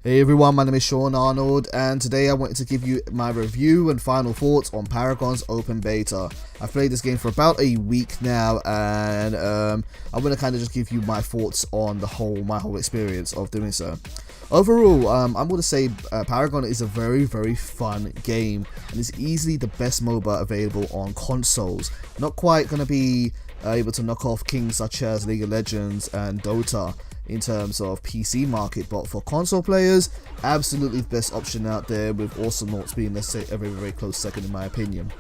Hey everyone, my name is Sean Arnold, and today I wanted to give you my review and final thoughts on Paragon's open beta. I've played this game for about a week now, and I'm going to kind of just give you my thoughts on my whole experience of doing so. Overall, I'm going to say Paragon is a very fun game, and it's easily the best MOBA available on consoles. Not quite going to be able to knock off kings such as League of Legends and Dota in terms of PC market, but for console players, absolutely the best option out there, with Arnolds being, let's say, a very close second in my opinion.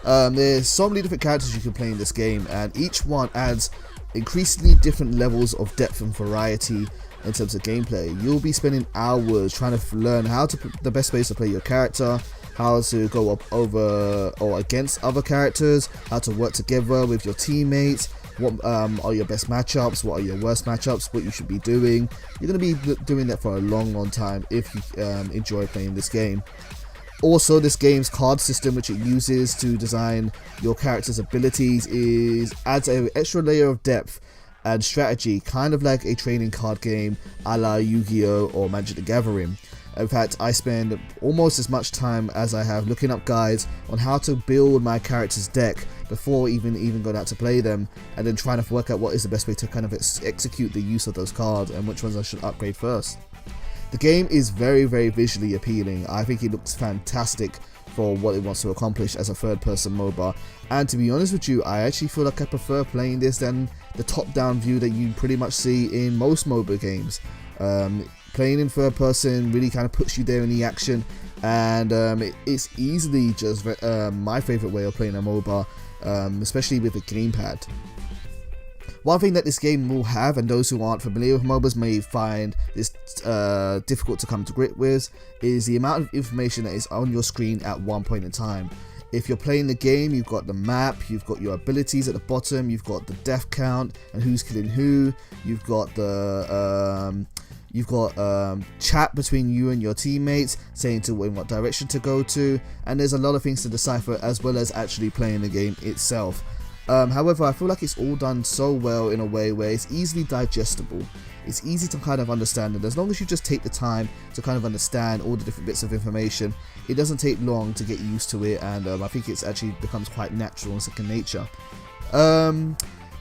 There's so many different characters you can play in this game, and each one adds increasingly different levels of depth and variety in terms of gameplay. You'll be spending hours trying to learn how to the best ways to play your character, how to go up over or against other characters, how to work together with your teammates, what are your best matchups, what are your worst matchups, what you should be doing. You're going to be doing that for a long time if you enjoy playing this game. Also, this game's card system, which it uses to design your character's abilities, adds an extra layer of depth and strategy, kind of like a trading card game a la Yu-Gi-Oh! Or Magic the Gathering. In fact, I spend almost as much time as I have looking up guides on how to build my character's deck before even going out to play them, and then trying to work out what is the best way to kind of execute the use of those cards and which ones I should upgrade first. The game is very visually appealing. I think it looks fantastic for what it wants to accomplish as a third-person MOBA, and to be honest with you, I actually feel like I prefer playing this than the top-down view that you pretty much see in most MOBA games. Playing in third person really kind of puts you there in the action, and it's easily just my favorite way of playing a MOBA, especially with the gamepad. One thing that this game will have, and those who aren't familiar with MOBAs may find this difficult to come to grip with, is the amount of information that is on your screen at one point in time. If you're playing the game, you've got the map, you've got your abilities at the bottom, you've got the death count and who's killing who, you've got the chat between you and your teammates saying in what direction to go to, and there's a lot of things to decipher as well as actually playing the game itself. However, I feel like it's all done so well in a way where it's easily digestible. It's easy to kind of understand, and as long as you just take the time to kind of understand all the different bits of information, it doesn't take long to get used to it, and I think it's actually becomes quite natural and second nature.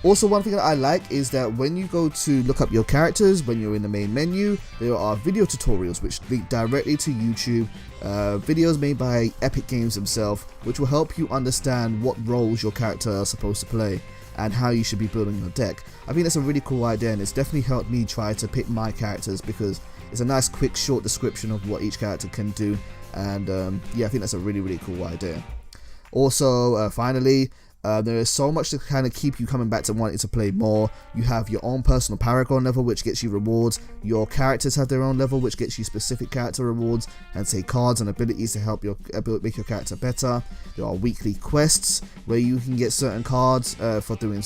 Also, one thing that I like is that when you go to look up your characters, when you're in the main menu, there are video tutorials which link directly to YouTube, videos made by Epic Games themselves, which will help you understand what roles your character are supposed to play and how you should be building your deck. I think that's a really cool idea, and it's definitely helped me try to pick my characters because it's a nice quick short description of what each character can do, and yeah, I think that's a really cool idea. Also, finally, there is so much to kind of keep you coming back to wanting to play more. You have your own personal Paragon level, which gets you rewards. Your characters have their own level, which gets you specific character rewards and say cards and abilities to help make your character better. There are weekly quests where you can get certain cards for doing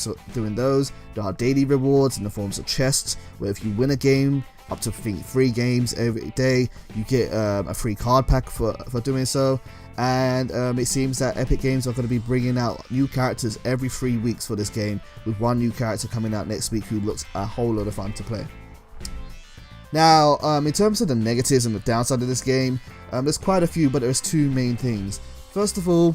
those. There are daily rewards in the forms of chests, where if you win a game, up to 3 games every day, you get a free card pack for doing so. And it seems that Epic Games are going to be bringing out new characters every 3 weeks for this game, with one new character coming out next week who looks a whole lot of fun to play. Now, in terms of the negatives and the downside of this game, there's quite a few, but there's 2 main things. First of all,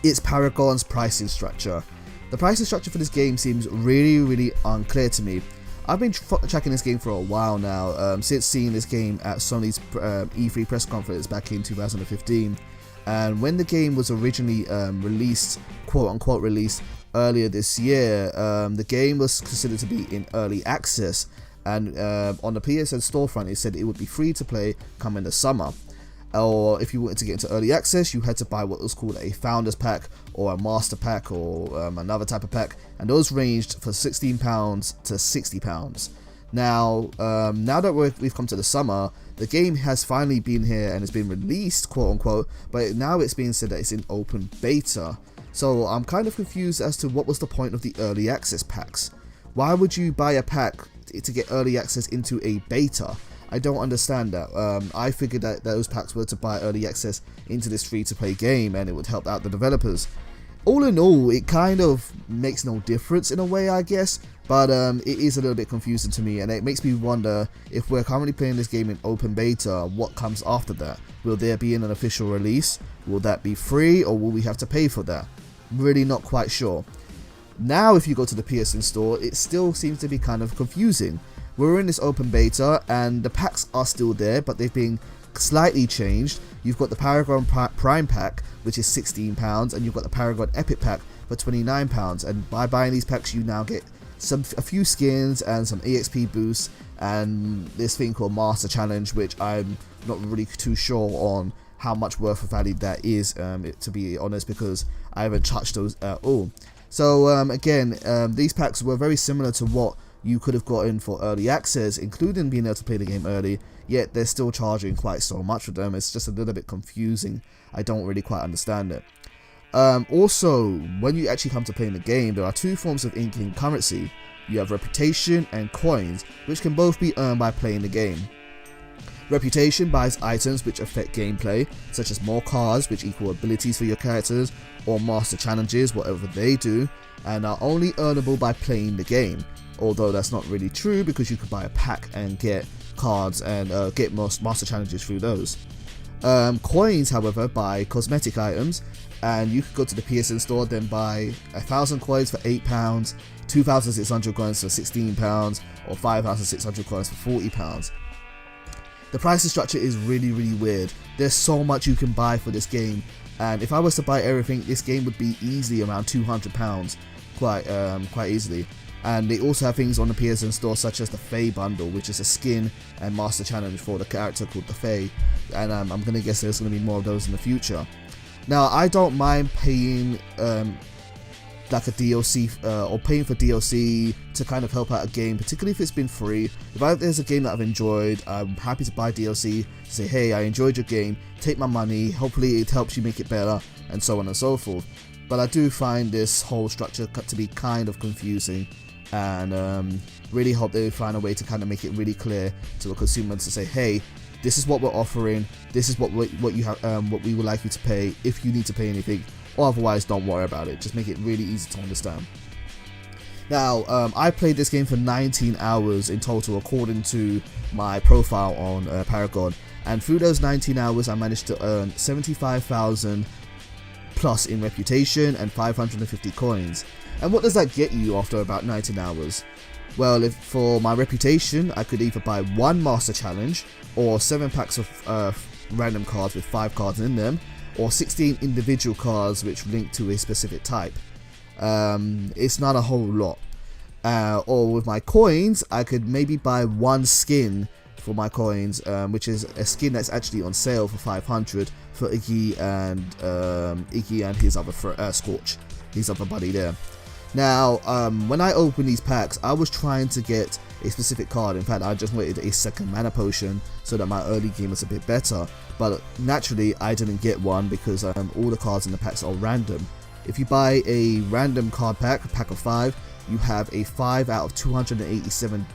it's Paragon's pricing structure. The pricing structure for this game seems really unclear to me. I've been tracking this game for a while now, since seeing this game at Sony's E3 press conference back in 2015. And when the game was originally released, quote-unquote released, earlier this year, the game was considered to be in early access, and on the PSN storefront it said it would be free to play come in the summer. Or if you wanted to get into early access, you had to buy what was called a Founders Pack or a Master Pack or another type of pack, and those ranged for £16 to £60. Now, now that we've come to the summer, the game has finally been here and has been released, quote unquote, but now it's being said that it's in open beta. So I'm kind of confused as to what was the point of the early access packs. Why would you buy a pack to get early access into a beta? I don't understand that. I figured that those packs were to buy early access into this free-to-play game, and it would help out the developers. all in all, it kind of makes no difference in a way, I guess, but it is a little bit confusing to me, and it makes me wonder, if we're currently playing this game in open beta, what comes after that? Will there be an official release? Will that be free, or will we have to pay for that? Really not quite sure. Now if you go to the PSN store, it still seems to be kind of confusing. We're in this open beta and the packs are still there, but they've been slightly changed. You've got the Paragon Prime pack, which is £16, and you've got the Paragon Epic pack for £29, and by buying these packs you now get a few skins and some EXP boosts and this thing called Master Challenge, which I'm not really too sure on how much worth of value that is, to be honest, because I haven't touched those at all. So again, these packs were very similar to what you could have gotten for early access, including being able to play the game early, yet they're still charging quite so much for them. It's just a little bit confusing. I don't really quite understand it. Also, when you actually come to playing the game, there are two forms of in-game currency. You have reputation and coins, which can both be earned by playing the game. Reputation buys items which affect gameplay, such as more cards which equal abilities for your characters, or master challenges, whatever they do, and are only earnable by playing the game. Although that's not really true, because you could buy a pack and get cards and get most master challenges through those. Coins, however, buy cosmetic items, and you could go to the PSN store, then buy 1,000 coins for £8, 2,600 coins for £16, or 5,600 coins for £40. The pricing structure is really weird. There's so much you can buy for this game, and if I was to buy everything, this game would be easily around £200, quite easily. And they also have things on the PSN store such as the Fae bundle, which is a skin and master challenge for the character called the Fae, and I'm gonna guess there's gonna be more of those in the future. Now, I don't mind paying like a DLC or paying for DLC to kind of help out a game, particularly if it's been free. If there's a game that I've enjoyed, I'm happy to buy DLC to say, hey, I enjoyed your game, take my money, hopefully it helps you make it better, and so on and so forth. But I do find this whole structure to be kind of confusing, and really hope they find a way to kind of make it really clear to the consumer to say, hey, this is what we're offering, this is what you have, what we would like you to pay if you need to pay anything, or otherwise don't worry about it. Just make it really easy to understand. Now, I played this game for 19 hours in total according to my profile on Paragon, and through those 19 hours I managed to earn 75,000 plus in reputation and 550 coins. And what does that get you after about 19 hours? Well, for my reputation, I could either buy one master challenge, or 7 packs of random cards with 5 cards in them, or 16 individual cards which link to a specific type. It's not a whole lot. Or with my coins, I could maybe buy one skin for my coins, which is a skin that's actually on sale for 500 for Iggy and his other Scorch, his other buddy there. Now, when I opened these packs, I was trying to get a specific card. In fact, I just wanted a second mana potion so that my early game was a bit better. But naturally, I didn't get one because all the cards in the packs are random. If you buy a random card pack, a pack of 5, you have a 5 out of 287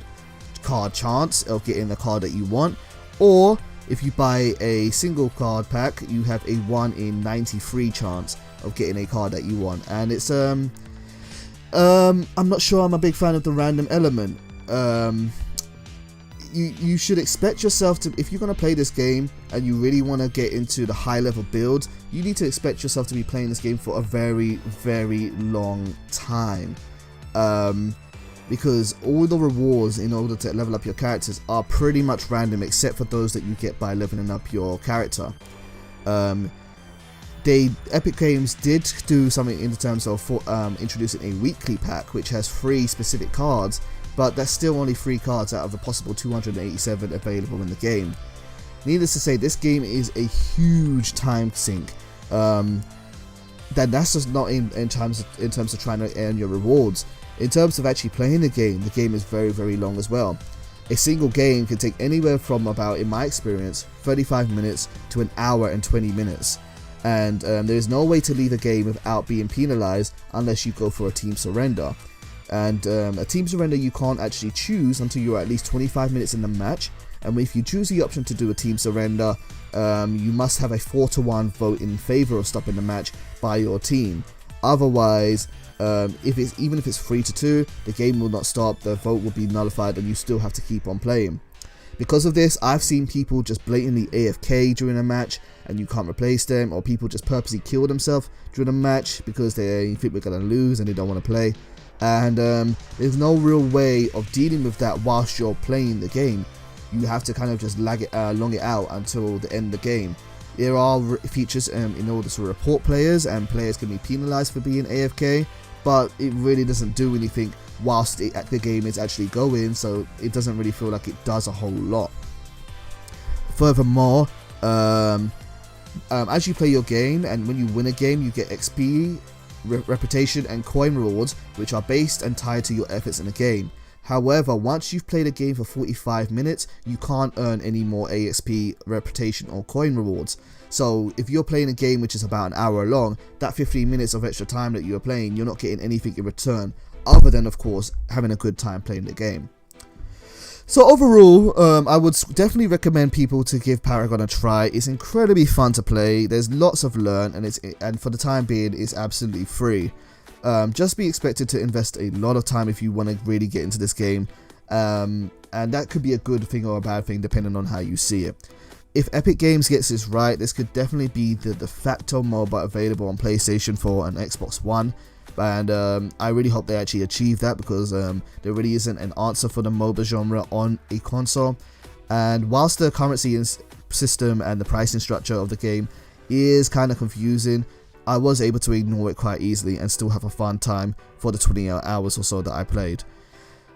card chance of getting the card that you want. Or if you buy a single card pack, you have a 1 in 93 chance of getting a card that you want. And it's I'm not sure I'm a big fan of the random element. You should expect yourself to, if you're going to play this game and you really want to get into the high level builds, you need to expect yourself to be playing this game for a very long time, because all the rewards in order to level up your characters are pretty much random, except for those that you get by leveling up your character. Epic Games did do something in terms of introducing a weekly pack which has 3 specific cards, but that's still only 3 cards out of the possible 287 available in the game. Needless to say, this game is a huge time sink. That's just not in terms of trying to earn your rewards. In terms of actually playing the game is very long as well. A single game can take anywhere from about, in my experience, 35 minutes to an hour and 20 minutes. And there is no way to leave a game without being penalized unless you go for a team surrender. And a team surrender you can't actually choose until you're at least 25 minutes in the match, and if you choose the option to do a team surrender, you must have a 4-to-1 vote in favor of stopping the match by your team. Otherwise, even if it's 3-2, the game will not stop, the vote will be nullified, and you still have to keep on playing. Because of this, I've seen people just blatantly AFK during a match and you can't replace them, or people just purposely kill themselves during a match because they think we're going to lose and they don't want to play. And there's no real way of dealing with that whilst you're playing the game. You have to kind of just long it out until the end of the game. There are features in order to report players, and players can be penalized for being AFK, but it really doesn't do anything whilst the game is actually going, so it doesn't really feel like it does a whole lot. Furthermore, as you play your game, and when you win a game, you get XP, reputation and coin rewards, which are based and tied to your efforts in the game. However, once you've played a game for 45 minutes, you can't earn any more AXP, reputation or coin rewards. So if you're playing a game which is about an hour long, that 15 minutes of extra time that you're playing, you're not getting anything in return, other than of course having a good time playing the game. So overall, I would definitely recommend people to give Paragon a try. It's incredibly fun to play, there's lots of learn, and for the time being it's absolutely free. Just be expected to invest a lot of time if you want to really get into this game, and that could be a good thing or a bad thing depending on how you see it. If Epic Games gets this right, this could definitely be the de facto MOBA available on PlayStation 4 and Xbox One, and I really hope they actually achieve that, because there really isn't an answer for the MOBA genre on a console. And whilst the currency system and the pricing structure of the game is kind of confusing, I was able to ignore it quite easily and still have a fun time for the 20 hours or so that I played.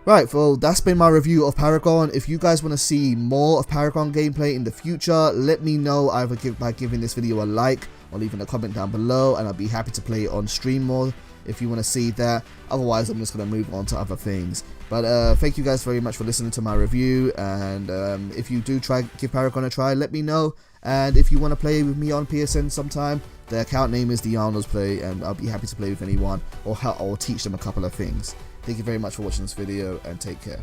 Right, well, that's been my review of Paragon. If you guys want to see more of Paragon gameplay in the future, let me know either by giving this video a like or leaving a comment down below, and I'll be happy to play it on stream more if you want to see that. Otherwise, I'm just going to move on to other things. But thank you guys very much for listening to my review, and if you do give Paragon a try, let me know. And if you want to play with me on PSN sometime, the account name is the Arnolds Play, and I'll be happy to play with anyone or teach them a couple of things. Thank you very much for watching this video, and take care.